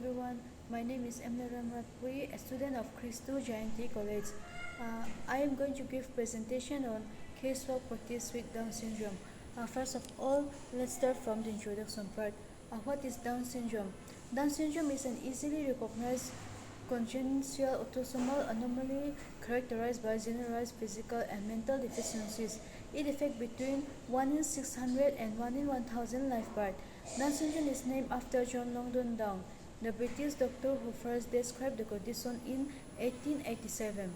everyone. My name is Emna Ramratpuri, a student of Christo Jayanti College. I am going to give presentation on casework practice with Down syndrome. First of all, let's start from the introduction part. What is Down syndrome? Down syndrome is an easily recognized congenital autosomal anomaly characterized by generalized physical and mental deficiencies. It affects between 1 in 600 and 1 in 1000 live births. Down syndrome is named after John Langdon Down, the British doctor who first described the condition in 1887.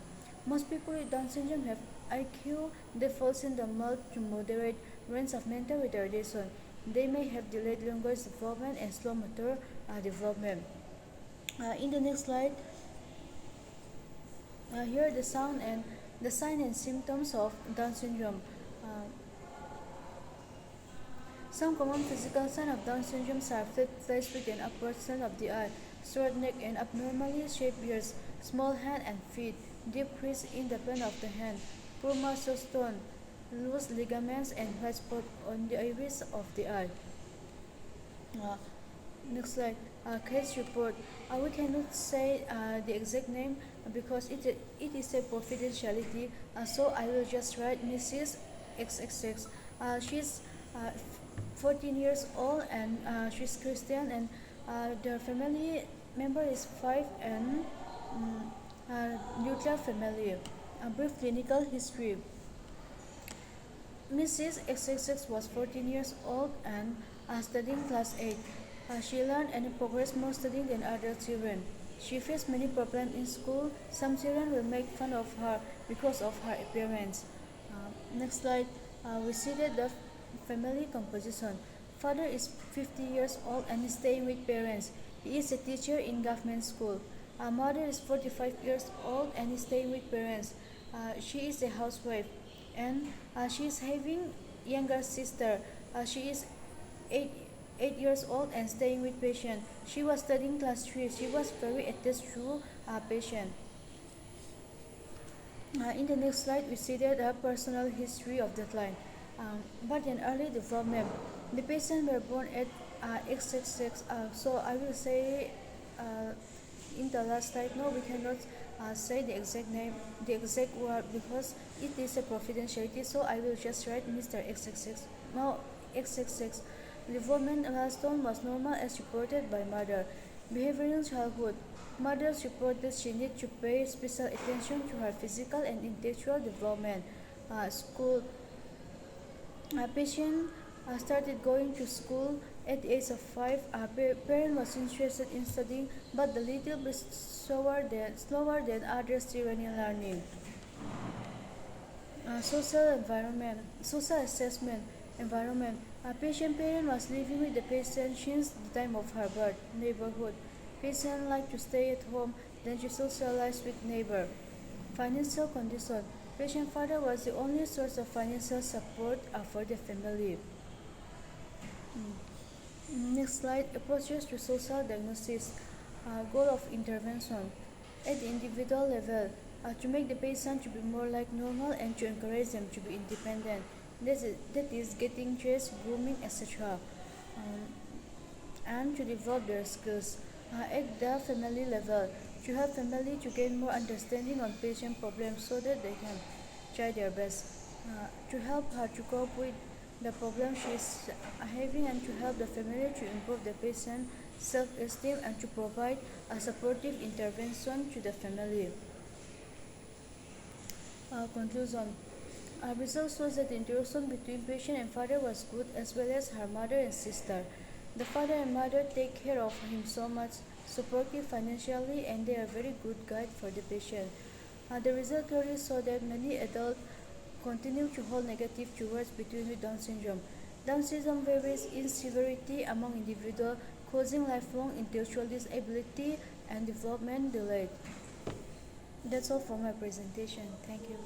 Most people with Down syndrome have IQ that falls in the mild to moderate range of mental retardation. They may have delayed language development and slow motor development. In the next slide, here are the sign and symptoms of Down syndrome. Some common physical signs of Down syndrome are flat split and upward slant of the eye, short neck and abnormally shaped ears, small hand and feet, deep crease in the plane of the hand, poor muscle tone, loose ligaments and white spot on the iris of the eye. Next slide. Case report. We cannot say the exact name because it is a confidentiality. So I will just write Mrs. XXX. She's 14 years old and she's Christian, and the family member is 5 and nuclear family. A brief clinical history. Mrs. XXX was 14 years old and studying class 8. She learned and progressed more studying than other children. She faced many problems in school. Some children will make fun of her because of her appearance. Next slide. We see that the family composition. Father is 50 years old and is staying with parents. He is a teacher in government school. Mother is 45 years old and is staying with parents. She is a housewife, and she is having younger sister. She is 8 years old and staying with patient. She was studying class 3. She was very attached to patient. In the next slide, we see that the personal history of the client. But in early development, the patient were born at XXX. So I will say in the last slide, no, we cannot say the exact name, the exact word, because it is a confidentiality. So I will just write Mr. XXX. Now XXX. Development milestone was normal as reported by mother. Behavioral childhood. Mothers reported she needed to pay special attention to her physical and intellectual development. School. Patient started going to school at the age of 5. Parent was interested in studying, but a little bit slower than other children in learning. Social assessment environment. A patient parent was living with the patient since the time of her birth. Neighborhood. Patient liked to stay at home, then she socialized with neighbor. Financial condition. Patient father was the only source of financial support for the family. Next slide. Approaches to social diagnosis. Goal of intervention. At the individual level, to make the patient to be more like normal and to encourage them to be independent. That is getting dressed, grooming, etc. And to develop their skills. At the family level, to help family to gain more understanding on patient problems so that they can try their best. To help her to cope with the problem she is having, and to help the family to improve the patient's self-esteem and to provide a supportive intervention to the family. Conclusion. Results shows that the interaction between patient and father was good, as well as her mother and sister. The father and mother take care of him so much, supportive financially, and they are very good guide for the patient. The result clearly show that many adults continue to hold negative towards between with Down syndrome. Down syndrome varies in severity among individuals, causing lifelong intellectual disability and development delay. That's all for my presentation. Thank you.